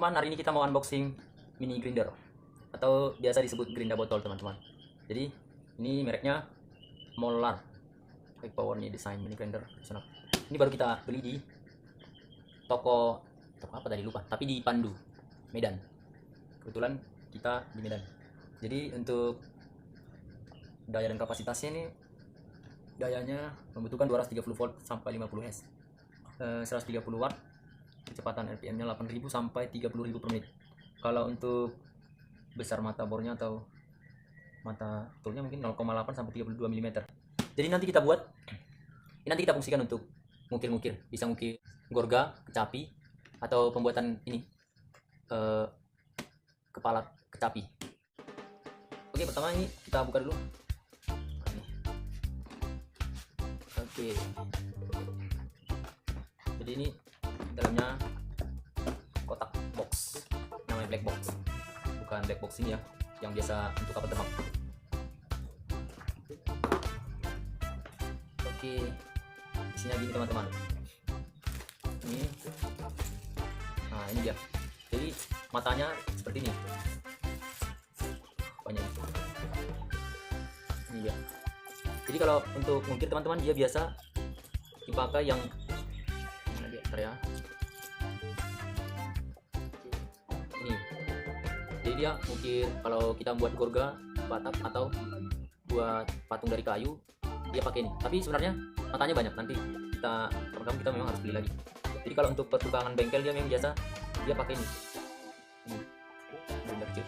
teman-teman, hari ini kita mau unboxing mini grinder atau biasa disebut gerinda botol teman-teman. Jadi ini mereknya Molar. High power nih desain mini grinder. Ini baru kita beli di toko apa tadi lupa, tapi di Pandu, Medan. Kebetulan kita di Medan. Jadi untuk daya dan kapasitasnya ini, dayanya membutuhkan 230 volt sampai 50 Hz, 130 watt, kecepatan RPM nya 8000 sampai 30000 per menit. Kalau untuk besar mata bornya atau mata toolnya mungkin 0,8 sampai 32 mm. Jadi nanti kita buat, nanti kita fungsikan untuk ngukir-ngukir, bisa ngukir gorga, kecapi, atau pembuatan ini kepala kecapi. Oke, pertama ini kita buka dulu. Oke, jadi ini dalamnya kotak box, namanya black box, bukan black box ini ya, yang biasa untuk kapal terbang. Oke, isinya gini teman-teman. Ini, nah ini dia. Jadi matanya seperti ini. Banyak. Ini dia. Jadi kalau untuk mungkin teman-teman, dia biasa dipakai yang mana dia ya? Ini. Jadi dia mungkin kalau kita buat gorga, batak atau buat patung dari kayu, dia pakai ini. Tapi sebenarnya matanya banyak, nanti kita memang harus beli lagi. Jadi kalau untuk pertukangan bengkel, dia memang biasa dia pakai ini. Ini kecil.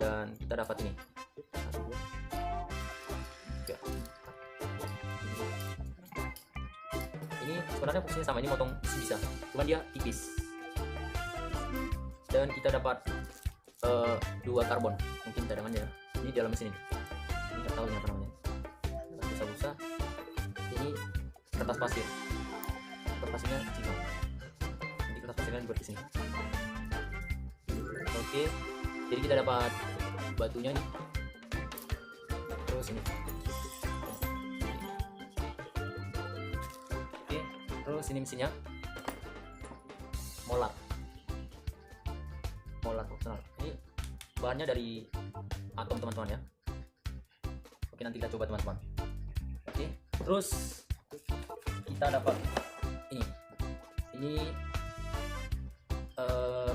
Dan kita dapat ini. Ini sebenarnya fungsinya sama, ini motong besi bisa, cuman dia tipis. Dan kita dapat 2 karbon, mungkin cadangannya ini di dalam mesin ini. Ini nggak tahu ini apa namanya, busa-busa. Ini kertas pasir, kertas pasirnya kecil, nanti kertas pasirnya dibuat di sini. Oke, jadi kita dapat batunya nih, terus ini. Terus ini mesinnya Molar opsional. Ini bahannya dari atom teman-teman ya. Oke, nanti kita coba teman-teman. Oke, terus kita dapat ini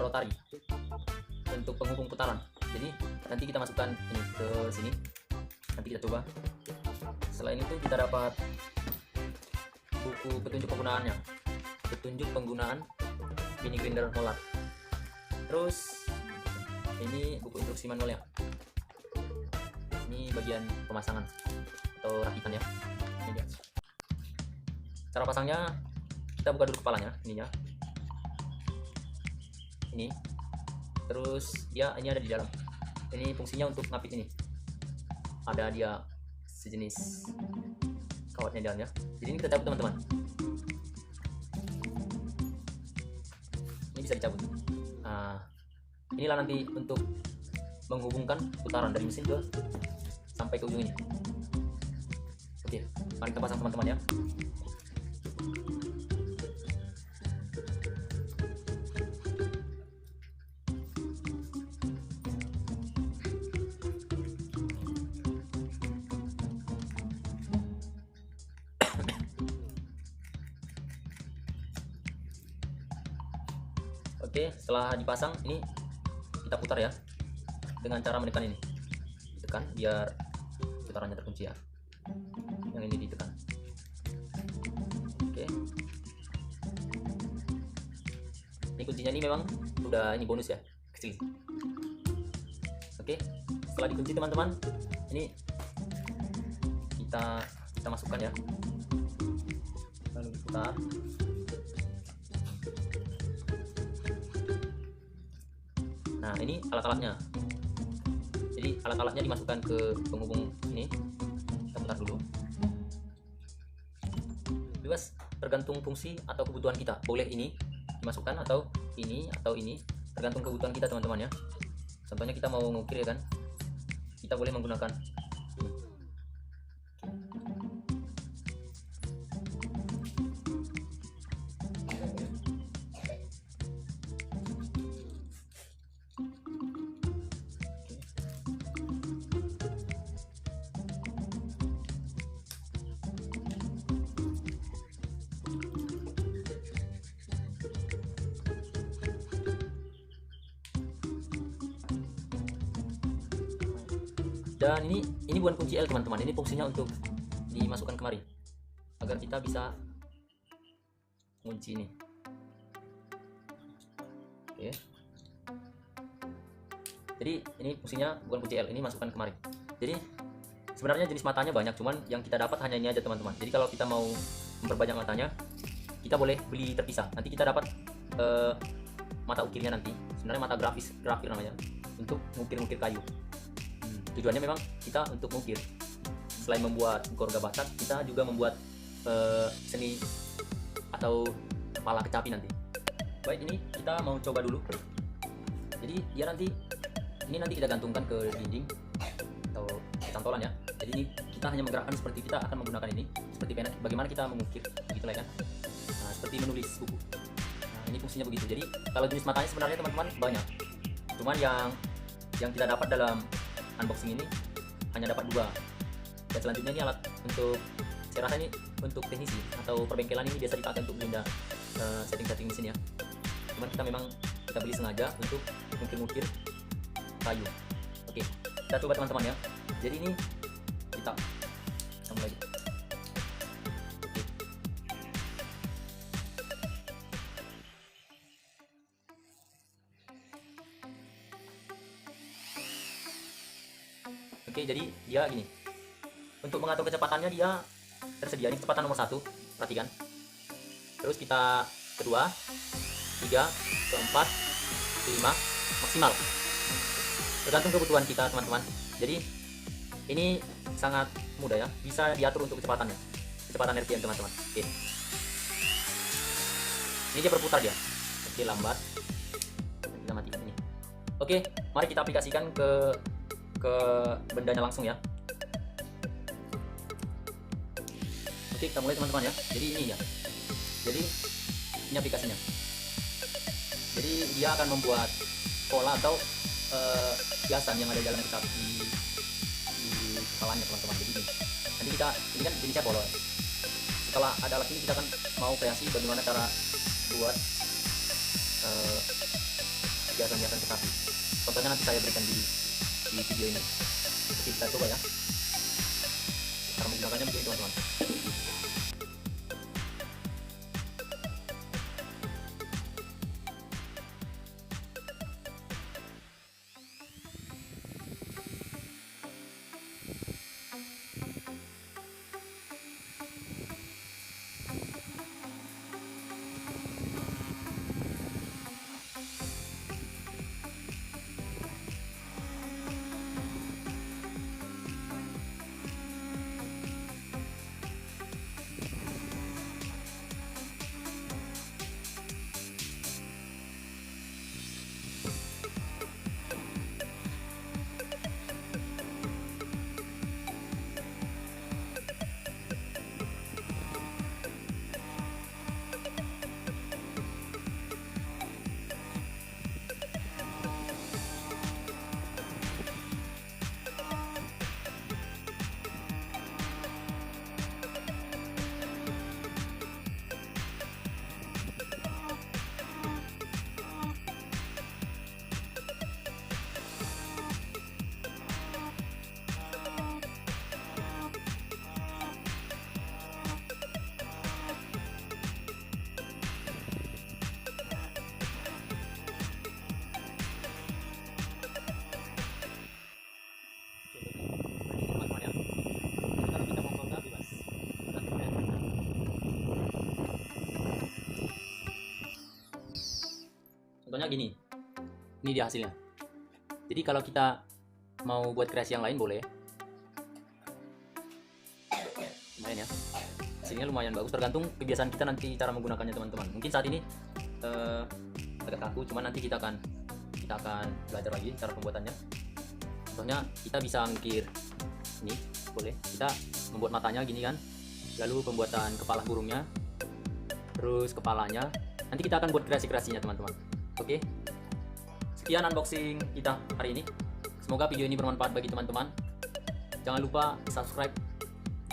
rotary untuk penghubung putaran. Jadi nanti kita masukkan ini ke sini, nanti kita coba. Selain itu kita dapat buku petunjuk penggunaan mini grinder Molar. Terus ini buku instruksi manualnya. Ini bagian pemasangan atau rakitan ya. Ini dia. Cara pasangnya, kita buka dulu kepalanya, ininya. Ini. Terus dia ini ada di dalam. Ini fungsinya untuk ngapit ini. Ada dia sejenis kawatnya di dalamnya. Jadi ini kita cabut teman-teman. Ini bisa dicabut. Nah, inilah nanti untuk menghubungkan putaran dari mesin ke sampai ke ujung ini. Oke, mari kita pasang teman-teman ya. Oke, setelah dipasang ini kita putar ya, dengan cara menekan ini, ditekan biar putarannya terkunci ya. Yang ini ditekan. Oke, ini kuncinya ini memang udah ini bonus ya, kecil. Oke, setelah dikunci teman-teman, ini kita masukkan ya, lalu diputar. Nah, ini alat-alatnya. Jadi alat-alatnya dimasukkan ke penghubung ini. Kita putar dulu. Bebas, tergantung fungsi atau kebutuhan kita. Boleh ini dimasukkan atau ini, tergantung kebutuhan kita teman-teman ya. Contohnya kita mau ngukir ya kan, kita boleh menggunakan Dan ini bukan kunci L teman-teman, ini fungsinya untuk dimasukkan kemari agar kita bisa kunci ini. Oke. Jadi ini fungsinya bukan kunci L, ini masukkan kemari. Jadi sebenarnya jenis matanya banyak, cuman yang kita dapat hanya ini aja teman-teman. Jadi kalau kita mau memperbanyak matanya, kita boleh beli terpisah. Nanti kita dapat mata ukirnya nanti. Sebenarnya mata grafir namanya, untuk ngukir-ngukir kayu. Tujuannya memang kita untuk mengukir. Selain membuat gorga batak, kita juga membuat seni atau kepala kecapi nanti. Baik, ini kita mau coba dulu. Jadi dia nanti kita gantungkan ke dinding atau cantolan ya. Jadi ini kita hanya menggerakkan seperti kita akan menggunakan ini, seperti bagaimana kita mengukir, begitulah kan. Nah, seperti menulis buku. Nah, ini fungsinya begitu. Jadi kalau jenis matanya sebenarnya teman-teman banyak. Cuman yang kita dapat dalam unboxing ini hanya dapat 2. Dan selanjutnya ini alat untuk, saya rasa ini untuk teknisi atau perbengkelan, ini biasa dipakai untuk benda setting-setting mesin ya. Cuman kita beli sengaja untuk ngukir-ngukir kayu. Oke, kita coba teman-teman ya. Jadi ini kita mulai. Oke, jadi dia gini. Untuk mengatur kecepatannya dia tersedia, ini kecepatan nomor 1, perhatikan. Terus kita kedua, 3, keempat, 5, maksimal. Tergantung kebutuhan kita teman-teman. Jadi ini sangat mudah ya, bisa diatur untuk kecepatannya, kecepatan RPM teman-teman. Oke. Ini dia berputar dia. Oke, lambat. Kita matikan ini. Oke, mari kita aplikasikan ke bendanya langsung ya. Oke, kita mulai teman-teman ya. Jadi ini ya. Jadi ini aplikasinya. Jadi dia akan membuat pola atau hiasan yang ada di dalam di kepalanya teman-teman. Jadi nanti ini kan jenisnya bolong. Setelah ada alat ini, kita akan mau kreasi bagaimana cara buat hiasan-hiasan kecapi. Contohnya nanti saya berikan di video ini. Oke, kita coba ya. Cara menggunakannya begini teman-teman. Contohnya gini, ini dia hasilnya. Jadi kalau kita mau buat kreasi yang lain boleh, lumayan ya, hasilnya lumayan bagus. Tergantung kebiasaan kita nanti cara menggunakannya teman-teman. Mungkin saat ini agak kaku, cuman nanti kita akan belajar lagi cara pembuatannya. Contohnya kita bisa ngukir ini, boleh kita membuat matanya gini kan, lalu pembuatan kepala burungnya, terus kepalanya. Nanti kita akan buat kreasi-kreasinya teman-teman. Oke, sekian unboxing kita hari ini. Semoga video ini bermanfaat bagi teman-teman. Jangan lupa subscribe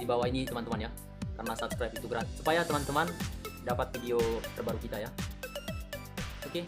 di bawah ini teman-teman ya, karena subscribe itu gratis, supaya teman-teman dapat video terbaru kita ya. Oke.